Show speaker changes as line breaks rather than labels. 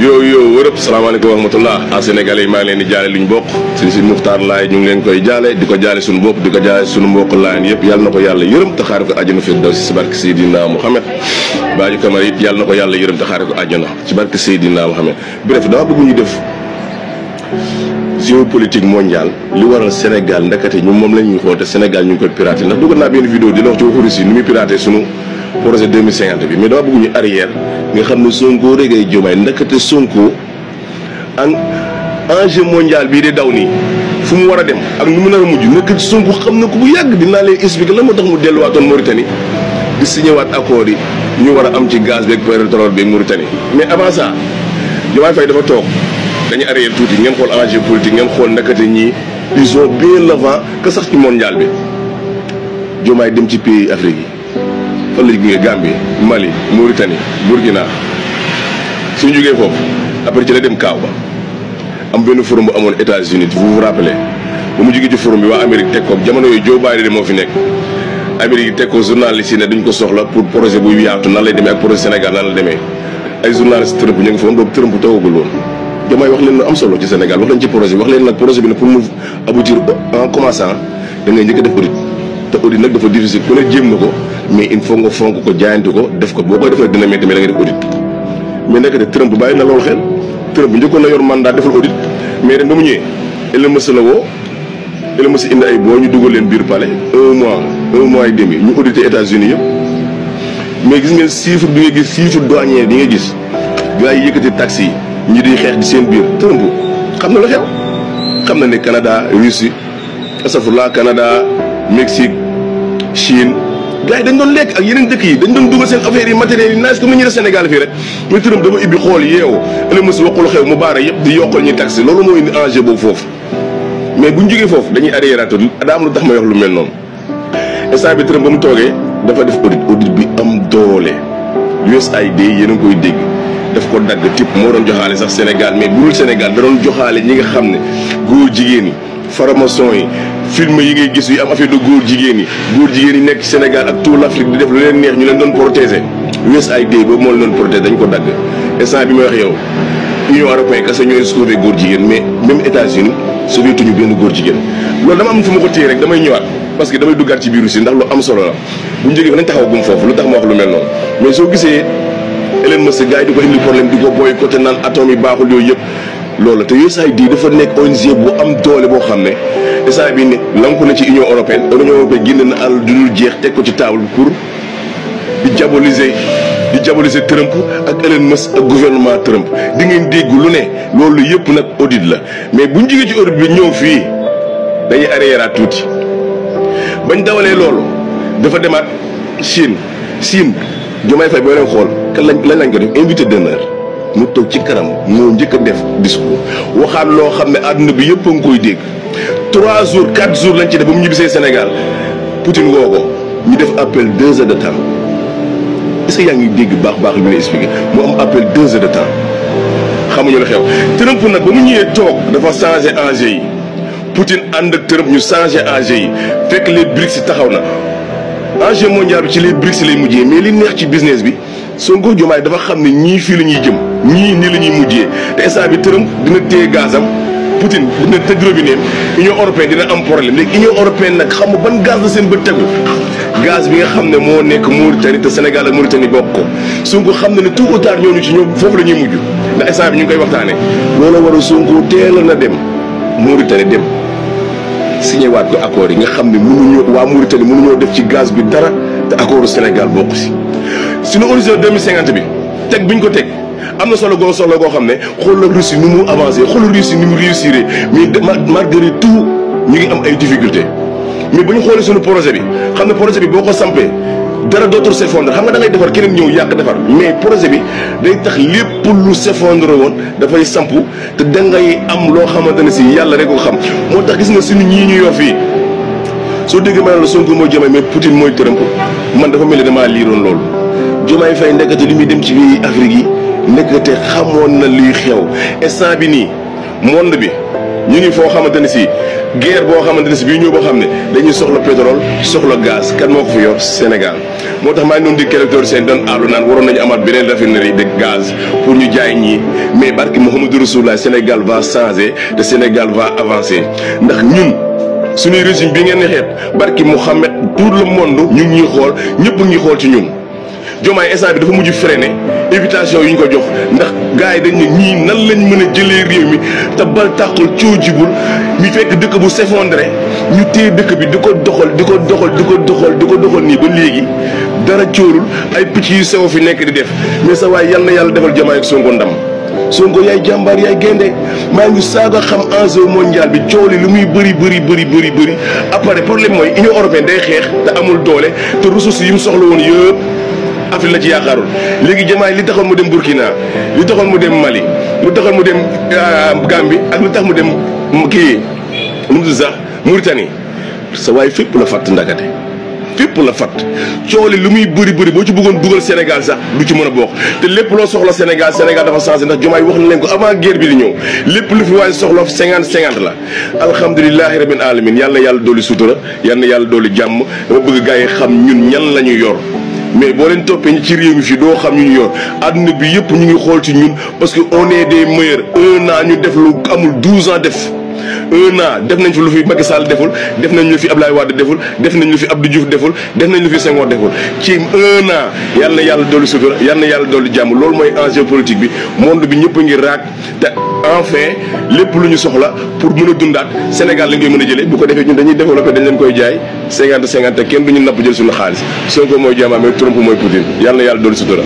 yo wërëb salaamaaleykum wa rahmatullah sénégalais yi maa ngi leen di jaale luñ bokk si Muxtaar Laay ñu ngi leen koy jaale di ko jaale suñu bopp di ko jaale suñu mbokk Laayeen yëpp yàlla na ko yàlla yërëm te xaare ko àjjana firdawsi si barke Seydina Mouhamed Badio Camara it yàlla na ko yàlla yërëm te xaare ko àjjana ci barke Seydina Mouhamed. Bref dama bëgg ñu def géopolitique mondiale li waral Sénégal ndakate ñu moom la ñuy xool te Sénégal ñu ngi koy piraté ndax dugal naa benn vidéo di la wax ci waxu Russie ni muy piraté sunu projet 2050 bi mais dama bëgg ñu arrière nga xam ne Sonko régay Diomaye ndakate Sonko enjeu mondial bii di daw nii fu mu war a dem ak nu mu nar a mujj ndakate Sonko xam na ko bu yàgg dinaa leen expliquer lan moo tax mu delluwaatoon Mauritanie di signé waat accord yi ñu war a am ci gaz beeg pétrole beeg Mauritanie mais avant ça Diomaye Faye dafa toog dañu arrière tuuti ngeen xool enjeu politique ngeen xool ndakate ñii ils ont bien l'avant que sax ci mondial bi Diomaye dem ci pays Afrique yi fan la jógee Gambie Mali Mauritanie Burkina suñu jógee foofu après ci la dem Kaaw ba am benn forum bu amoon États-Unis vous vous rappelez ba mu jógee ci forum bi waa Amérique teg ko jamono yooyu Joe Biden moo fi nekk Amérique yi teg ko journaliste yi ne duñ ko soxla pour projet bu yaatu nan lay demee ak projet Sénégal nan la demee ay journaliste Trump ñu ngi fa woon boobu Trump toogagul woon Diomaye wax leen lu am solo ci Sénégal wax leen ci projet bi wax leen nag projet bi nag pour mu aboutir en commençant da ngay njëkk a def audit te audit nag dafa difficile ku ne jéem na ko mais il faut nga fonk ko jaayante ko def ko boo koy defee dina métti mais da ngay def audit mais nekk de Trump bàyyi na loolu xel Trump njëkkoon na yor mandat deful audit mais ren ba mu ñëwee Elon Musk la woo Elon Musk indi ay boo ñu dugal leen biir palais un mois et demi ñu audité États-Unis yëpp mais gis ngeen chiffre bi nga gis chiffre douanier bi nga gis gars yi yëkkati taxes yi ñi di xeex di seen biir Trump xam na la xew xam na ne Canada Russie astafurlah Canada Mexique Chine gars yi dañ doon lekk ak yeneen dëkk yi dañ doon dugal seen affaires yi matériels yi naaj comme ni ñu def Sénégal fii rek mais Trump dama ibbi xool yeewu Elon Musk waxul xew mu baara yëpp di yokkal ñuy taxes loolu moo indi enjeu boobu foofu mais buñ jógee foofu dañuy arriérato daa am lu tax may wax lu mel noonu instant bi Trump ba mu toogee dafa def audit bi am doole USAID yéen a ngi koy dégg daf ko dagg type moo doon joxaale sax Sénégal mais bu dul Sénégal da doon joxaale ñi nga xam ne góor jigéen yi formation yi film yi ngay gis yu am affaire de góor jigéen yi nekk ci Sénégal ak tout l'Afrique di def lu leen neex ñu leen doon protéger USAID boobu moo leen doon protéger dañ ko dagg instant bi may wax yow Union européenne kese ñooy sauver góor jigéen mais même États-Unis sauver tuñu benn góor jigéen loolu dama am fu ma ko téye rek damay ñëwaat parce que damay duggaat ci biir Russie ndax lu am solo la bu ñu jógee fa nañ taxaw gum foofu lu tax ma wax lu mel noonu mais soo gisee Elon Musk gars yi di ko indi problème di ko boycotté naan atome yi baaxul yooyu yëpp loolu te USAID dafa nekk ONG bu am doole boo xam ne instant bii ne lanku na ci Union européenne génn na àll du dul jeex teg ko ci table pour di diaboliser Trump ak Elon Musk ak gouvernement Trump di ngeen dégg lu ne loolu yëpp nag audit la mais buñ jógee ci audit bi ñëw fii dañuy arriéraat tuuti bañ dawalee loolu dafa demaat Chine Diomaye Faye boo leen xool kan lañ ko def invité d'honneur mu toog ci kanam moo njëkk a def discours waxaat loo xam ne àdduna bi yëpp a ngi koy dégg 3 jours 4 jours lañ ci def ba mu ñibbisee Sénégal Poutine woo ko ñu def appel 2 heures de temps est-ce que yaa ngi dégg baax li mu lay expliqué mu am appel 2 heures de temps xamuñu la xew Trump nag ba mu ñëwee toog dafa changé enjeu yi Poutine ànd ak Trump ñu changé enjeu yi fekk les BRICS taxaw na enjeu mondial bi ci les BRICS lay mujjee mais li neex ci business bi Sonko Diomaye dafa xam ne ñii fii la ñuy jëm ñii nii la ñuy mujjee te instant bi Trump dina téye gazam Poutine dina tëj robinet Union européenne dina am problème léegi Union européenne nag xam nga ban gaz la seen bët tegu gaz bi nga xam ne moo nekk Mauritanie te Sénégal ak Mauritanie bokk ko Sonko xam na ne tout ou tard ñooñu ci ñoom foofu la ñuy mujj ndax instant bi ñu ngi koy waxtaanee loolu war a Sonko teel na dem Mauritanie dem signé waat ko accord yi nga xam ne mënuñoo waa Mauritanie mënuñoo def ci gaz bi dara te accordu Sénégal bokk si suñu horizon 2050 bi teg biñ ko teg am na solo goo xam ne xoolal Russie ni mu avancé xoolal Russie ni mu réussir mais malgré tout ñu ngi am ay difficultés mais bu ñu xoolee suñu projet bi xam ne projet bi boo ko sampee dara dootul s'effondrer xam nga da ngay defar keneen ñëw yàq defar mais projet bi day tax lépp lu s'effondrer woon dafay sampu te dangay am loo xamante ne si yàlla rek ko xam moo tax gis nga suñu ñii ñu yor fii soo déggee ma ne la Sonko mooy Diomaye mais Poutine mooy Trump man dafa mel ni damaa liiroon loolu Diomaye Faye ndekete li muy dem ci biir Afrique yi ndekete xamoon na luy xew instant bi nii monde bi ñu ngi foo xamante ne si guerre boo xamante ne si bii ñëw boo xam ne dañuy soxla pétrole soxla gaz kan moo ko fi yor Sénégal moo tax maa ngi doon di électeur seen doon àllu naan waroon nañu amaat beneen raffinerie de gaz pour ñu jaay ñii mais barki Mouhamadou Rasulullah Sénégal va changer te Sénégal va avancer ndax ñun suñuy régime bi ngeen di xeet barki Mouhamed tout le monde ñu ngi ñuy xool ñëpp ngi xool ci ñun Diomaye instant bi dafa mujj freiné invitation yi ñu ko jox ndax gars yi dañ ne ñii nan lañ mën a jëlee réew mi te bal tàqul coo jibul mi fekk dëkk bu s'effondré ñu téye dëkk bi di ko doxal nii ba léegi dara coorul ay picc yu sew fi nekk di def mais sa waaye yal na yàlla defal Diomaye ak Sonko ndam Sonko yaay jàmbaar yaay gaynde maa ngi saaga xam enjeu mondial bi coow li lu muy bëri après problème mooy Union européenne day xeex te amul doole te ressources yi mu soxla woon yëpp Afrique la ci yaakaarul léegi Diomaye li taxoon mu dem Burkina li taxoon mu dem Mali li taxoon mu dem Gambie ak li tax mu dem kii nu mu tudd sax Mauritanie sa waaye fépp la fàtt ndakate fépp la fàtt coow li lu muy bëri boo ci bëggoon dugal Sénégal sax du ci mën a bokk te lépp loo soxla Sénégal dafa changé ndax Diomaye wax na leen ko avant guerre bi di ñëw lépp lu fi waaye soxla 50-50 la alhamdulilahi rabbil alamin yàlla na yàlla dooli sutura yàlla na yàlla dooli jàmm dama bëgg gars yi xam ñun ñan la ñu yor mais boo leen toppee ñi ci réew mi fii doo xam ñu yor àdduna bi yëpp ñu ngi xool ci ñun parce que on est des meilleurs 1 an ñu def lu amul 12 ans def 1 an def nañ fi lu fi Macky Sall deful def nañ lu fi Abdoulaye Wade deful def nañ lu fi Abdou Diouf deful def nañ lu fi Senghor deful ci 1 an yàlla na yàlla dolli sutura yàlla na yàlla dolli jàmm loolu mooy enjeu politique bi monde bi ñëpp a ngi raak te enfin lépp lu ñu soxla pour mën a dundaat Sénégal lañ koy mën a jëlee bu ko defee ñun dañuy développé dañ leen koy jaay 50-50 te kenn duñu napp jël suñu xaalis Sonko mooy Diomaye mais Trump mooy Poutine yàlla na yàlla dolli sutura